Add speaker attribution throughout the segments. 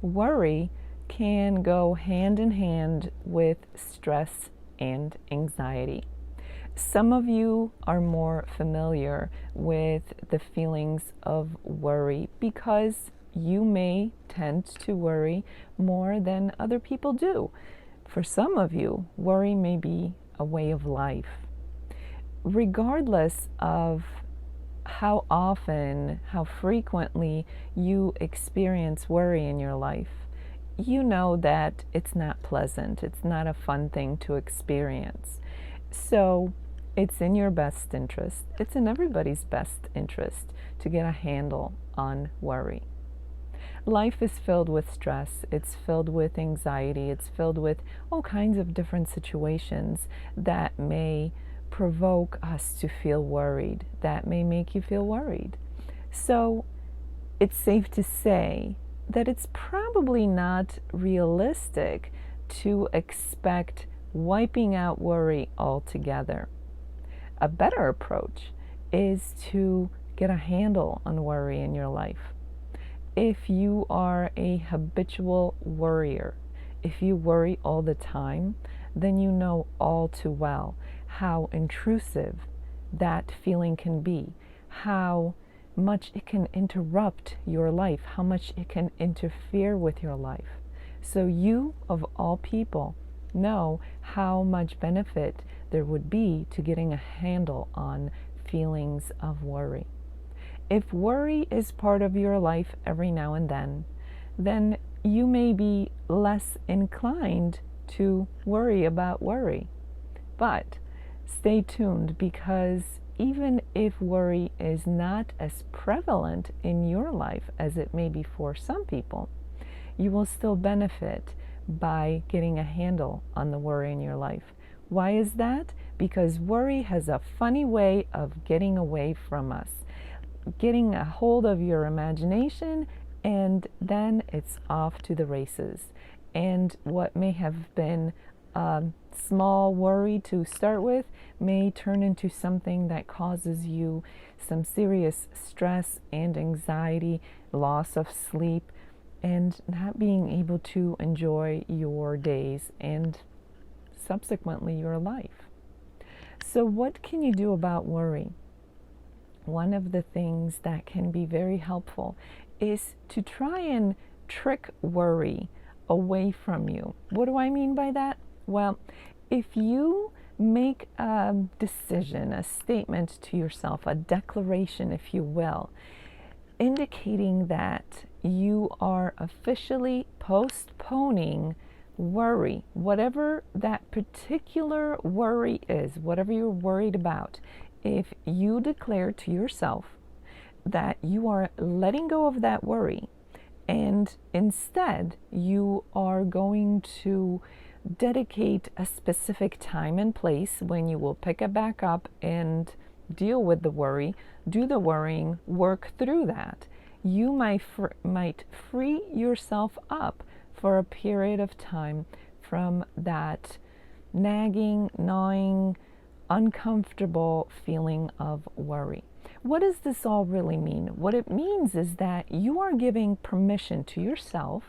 Speaker 1: Worry can go hand in hand with stress and anxiety. Some of you are more familiar with the feelings of worry because you may tend to worry more than other people do. For some of you, worry may be a way of life. Regardless of how often, how frequently you experience worry in your life, you know that it's not pleasant. It's not a fun thing to experience. So it's in your best interest, it's in everybody's best interest to get a handle on worry. Life is filled with stress, it's filled with anxiety, it's filled with all kinds of different situations that may provoke us to feel worried, that may make you feel worried. So it's safe to say that it's probably not realistic to expect wiping out worry altogether. A better approach is to get a handle on worry in your life. If you are a habitual worrier, if you worry all the time, then you know all too well how intrusive that feeling can be, how much it can interrupt your life, how much it can interfere with your life. So you, of all people, know how much benefit there would be to getting a handle on feelings of worry. If worry is part of your life every now and then you may be less inclined to worry about worry. But stay tuned, because even if worry is not as prevalent in your life as it may be for some people, you will still benefit by getting a handle on the worry in your life. Why is that? Because worry has a funny way of getting away from us, getting a hold of your imagination, and then it's off to the races. And what may have been a small worry to start with may turn into something that causes you some serious stress and anxiety, loss of sleep, and not being able to enjoy your days and subsequently your life. So what can you do about worry? One of the things that can be very helpful is to try and trick worry away from you. What do I mean by that? Well, if you make a decision, a statement to yourself, a declaration, if you will, indicating that you are officially postponing worry, whatever that particular worry is, whatever you're worried about, if you declare to yourself that you are letting go of that worry, and instead you are going to dedicate a specific time and place when you will pick it back up and deal with the worry, do the worrying, work through that, you might free yourself up for a period of time from that nagging, gnawing, uncomfortable feeling of worry. What does this all really mean? What it means is that you are giving permission to yourself,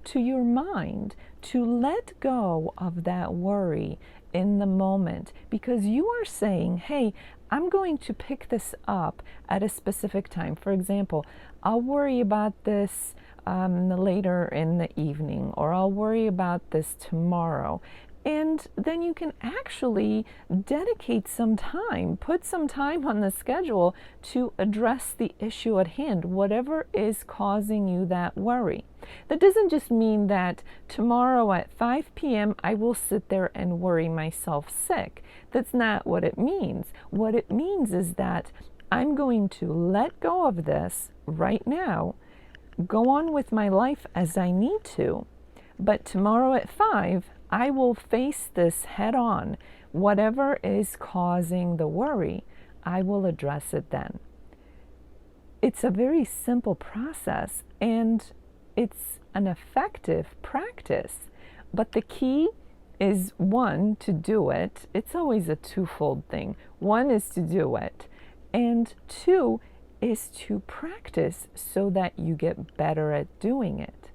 Speaker 1: to your mind, to let go of that worry in the moment, because you are saying, hey, I'm going to pick this up at a specific time. For example, I'll worry about this later in the evening, or I'll worry about this tomorrow. And then you can actually dedicate some time, put some time on the schedule to address the issue at hand, whatever is causing you that worry. That doesn't just mean that tomorrow at 5 p.m. I will sit there and worry myself sick. That's not what it means. What it means is that I'm going to let go of this right now, go on with my life as I need to, but tomorrow at 5, I will face this head on. Whatever is causing the worry, I will address it then. It's a very simple process, and it's an effective practice. But the key is, one, to do it. It's always a twofold thing. One is to do it, and two is to practice so that you get better at doing it.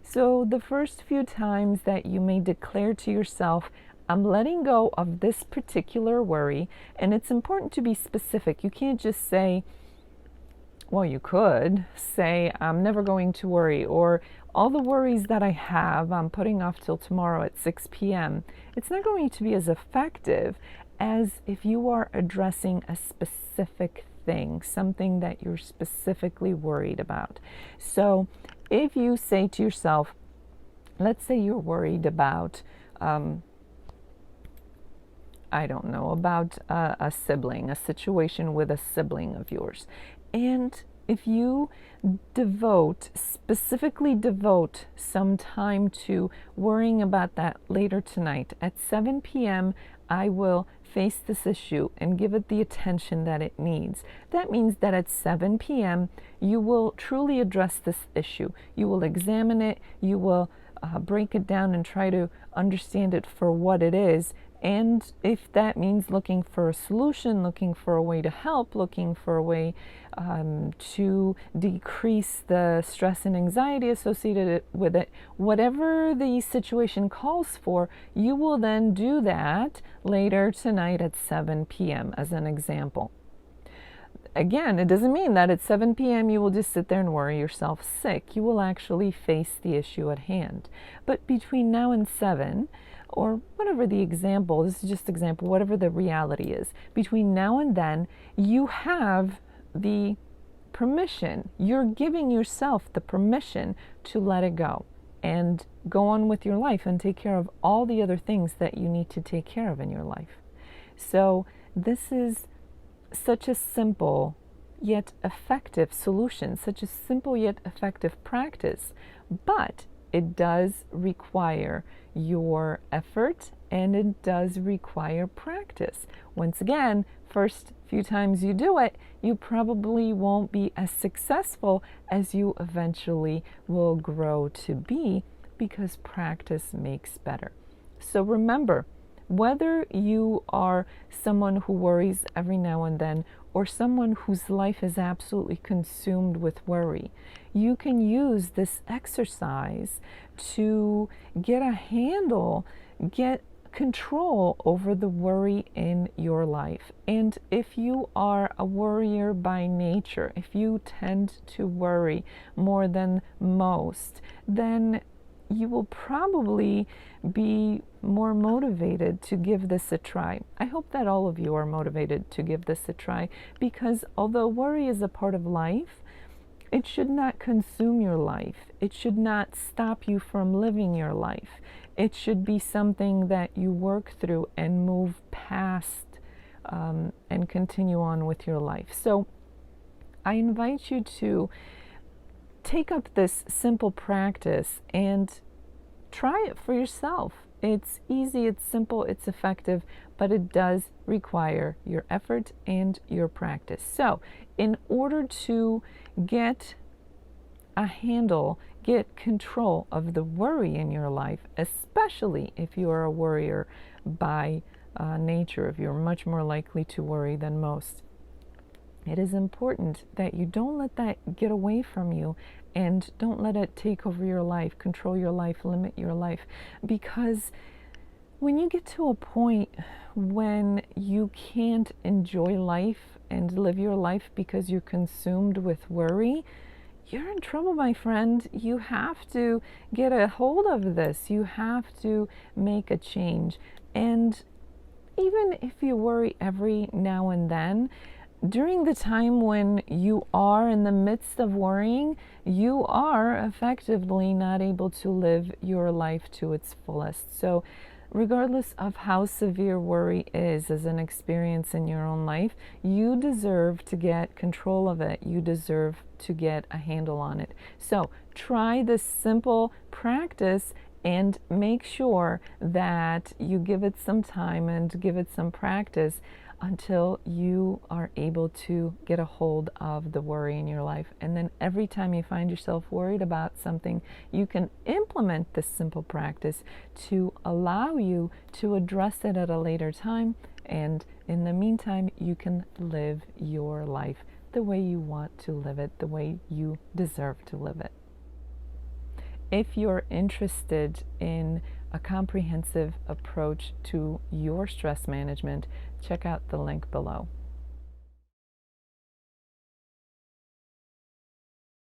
Speaker 1: So the first few times that you may declare to yourself, I'm letting go of this particular worry, and it's important to be specific. You can't just say, well, you could say, I'm never going to worry, or all the worries that I have, I'm putting off till tomorrow at 6 p.m. It's not going to be as effective as if you are addressing a specific thing, something that you're specifically worried about. So if you say to yourself, let's say you're worried about, I don't know, about a sibling, a situation with a sibling of yours. And if you specifically devote some time to worrying about that later tonight, at 7 p.m., I will face this issue and give it the attention that it needs. That means that at 7 p.m., you will truly address this issue. You will examine it, you will break it down and try to understand it for what it is. And if that means looking for a solution, looking for a way to help, looking for a way to decrease the stress and anxiety associated with it, whatever the situation calls for, you will then do that later tonight at 7 p.m. as an example. Again, it doesn't mean that at 7 p.m. you will just sit there and worry yourself sick. You will actually face the issue at hand. But between now and 7, or whatever the example, this is just example, whatever the reality is, between now and then, you have the permission, you're giving yourself the permission to let it go and go on with your life and take care of all the other things that you need to take care of in your life. So this is such a simple yet effective solution, such a simple yet effective practice, but it does require your effort and it does require practice. Once again, first few times you do it, you probably won't be as successful as you eventually will grow to be, because practice makes better. So remember, whether you are someone who worries every now and then or someone whose life is absolutely consumed with worry, you can use this exercise to get a handle, get control over the worry in your life. And if you are a worrier by nature, if you tend to worry more than most, then you will probably be more motivated to give this a try. I hope that all of you are motivated to give this a try, because although worry is a part of life, it should not consume your life. It should not stop you from living your life. It should be something that you work through and move past and continue on with your life. So I invite you to take up this simple practice and try it for yourself. It's easy, it's simple, it's effective, but it does require your effort and your practice. So, in order to get a handle, get control of the worry in your life, especially if you are a worrier by nature, if you're much more likely to worry than most, it is important that you don't let that get away from you and don't let it take over your life, control your life, limit your life. Because when you get to a point when you can't enjoy life and live your life because you're consumed with worry, you're in trouble, my friend. You have to get a hold of this. You have to make a change. And even if you worry every now and then, during the time when you are in the midst of worrying, you are effectively not able to live your life to its fullest. So regardless of how severe worry is as an experience in your own life, you deserve to get control of it. You deserve to get a handle on it. So try this simple practice and make sure that you give it some time and give it some practice until you are able to get a hold of the worry in your life. And then every time you find yourself worried about something, you can implement this simple practice to allow you to address it at a later time. And in the meantime, you can live your life the way you want to live it, the way you deserve to live it. If you're interested in a comprehensive approach to your stress management, check out the link below.